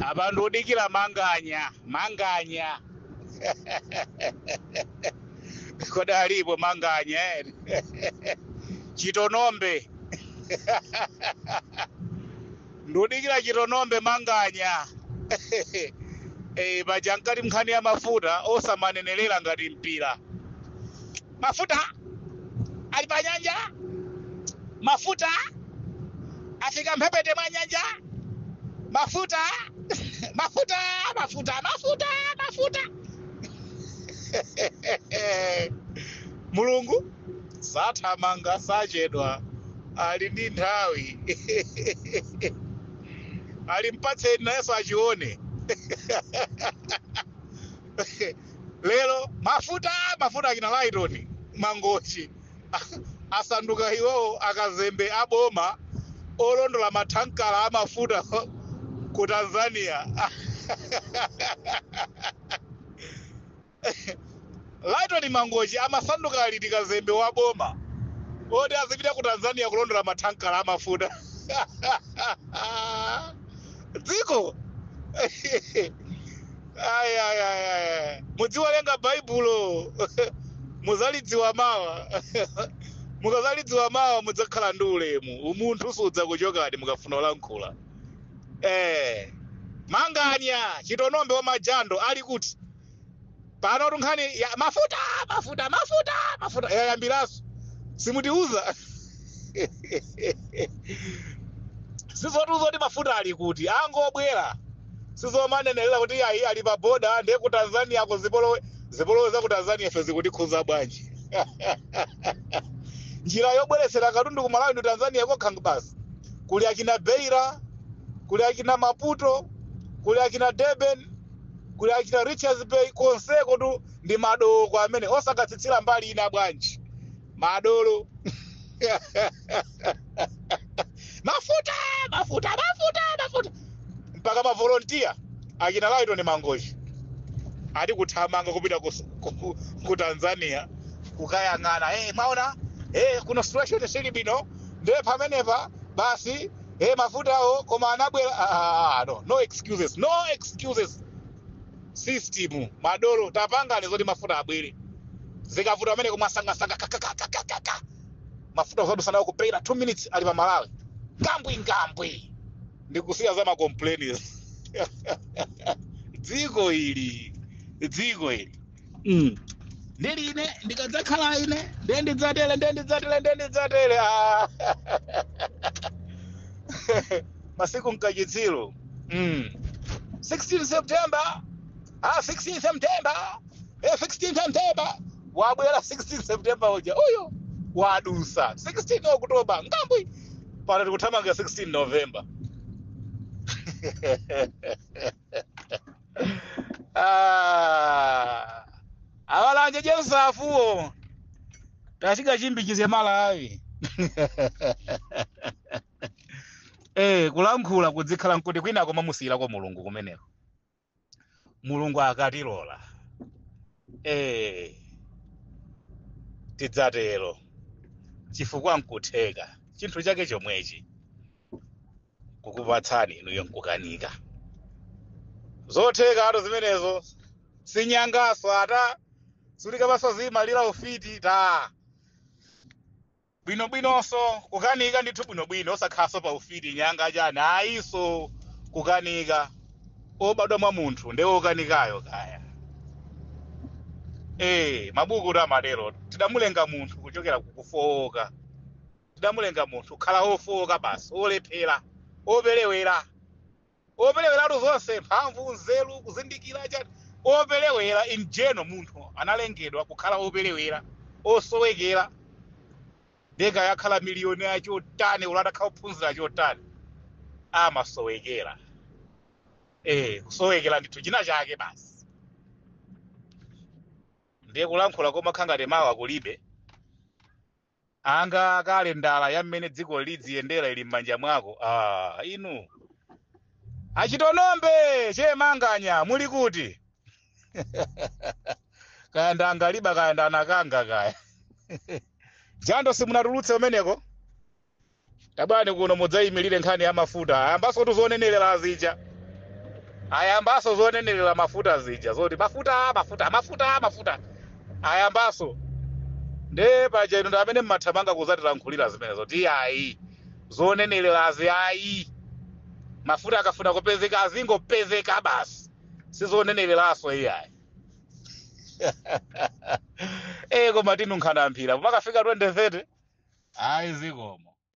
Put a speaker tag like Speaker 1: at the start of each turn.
Speaker 1: Abantu odikira manganya. Koda alipo manganya chitonombe. Ndodikira chitonombe manganya. Bajankali mkhani ya mafuta osamanenelera ngati mpira. Mafuta ali pa nyanja. Mafuta afika mphepete mwa nyanja. Mafuta. Mulungu sathamanga sachedwa ali ndi nthawi. Alimpatseni nayenso achione. Lero mafuta akina Laitoni Mangochi asanduka iwowo akazembe aboma olondola mathankala amafuta ku Tanzania. Laitoni Mangochi amasanduka liti kazembe waboma oti azipita ku Tanzania kulondola mathankala amafuta. Dziko ay mudziwalenga baibulo muzalidziwa mawa. Mukazalidziwa mawa mudzakhala ndi ulemu. Umunthu sudza kuchokadi mukafuna olankhula. Manganya chitonombe wa majando ali kuti pano tunkhani ya mafuta yayambiranso simutiuza. Sizotuza kuti mafuta ali kuti angobwera. Sizomanenelera kuti ayi ali pa boda ndiye ku Tanzania ko zipolowe za ku Tanzania ife zikutikhuza bwanji. Njira yobweresera katundu ku Malawi ndi Tanzania kokha basi. Kuli akina Beira, kuli akina Maputo, kuli akina Durban, kuli akina Richards Bay konseko tu ndi madolo kwa amene osakatsitsira mbali ina bwanji. Madolo. Mafuta. Mpaka ma volunteer akina Laitoni Mangochi ati kuthamanga kupita ku Tanzania kukayang'ana. Maona kuna situation sili bino ndiye pamenepa basi mafutawo koma anabwera. No excuses. System madolo tapangane zoti mafuta abwere zikavuta amene kumwasanga mafuta zadusana kupeira 2 minutes ali pa Malawi ngambwi ndikusiya za ma complaints. Dziko ili Ndeline ndikadzakhala ine ndendidzatele. Masiku mkachitsiro 16 September 16 September wabwera 16 September uja uyo wadusa 16 October ngambwi pano tikuthamanga 16 November. Awalanje jensafuo tashika chimbikize Malawi. Kulankhula kudzikhala nkuti kwina koma musiyirako Mulungu kumeneko. Mulungu akatilola tidzatero chifukwa nkutheka chinthu chake chomwechi kukupatsani inuyo nkukanika zotheka ato zimenezo sinyangaso ata sulika baso zimalira ufiti ta bwinobwinonso kukanika ndithu bwinobwino osakhaso pa ufiti nyanga chani ayiso kukanika obadwa mwa munthu ndewo okanikayo kaya. Mabuku tamatero tidamulenga munthu kuchokera kukufowoka. Tidamulenga munthu khala ofowoka basi olephera opelewera zonse mphamvu nzeru kuzindikira chati opelewera in general munthu analengedwa kukhala opelewera osowekera ndeka yakhala miliyoni achotani ulata khauphunzira chotani amasowekera. Kusowekera ndithu china chake basi. Ndiye kulankhula koma khangati mawa kulibe anga kale ndala ya mmene dziko lidziyendera ili m'manja mwako. Inu achitonombe chemanganya muli kuti kaya ndangaliba kaya ndanakanga kaya jando simunatulutse umeneko tabani kuno mudzayimirire nkhani ya mafuta ambaso tuzonenelera azija ayambaso zonenelela mafuta zija zoti mafuta ayambaso nde paja ino amene mmathamanga kuzatilankhulira zimene zoti ayi zonenelerazi ayi mafuta akafuna kupezeka azingopezeka basi sizoneneleraso iyayi koma tinunkhana mphira makafika 2030 ayi zikomo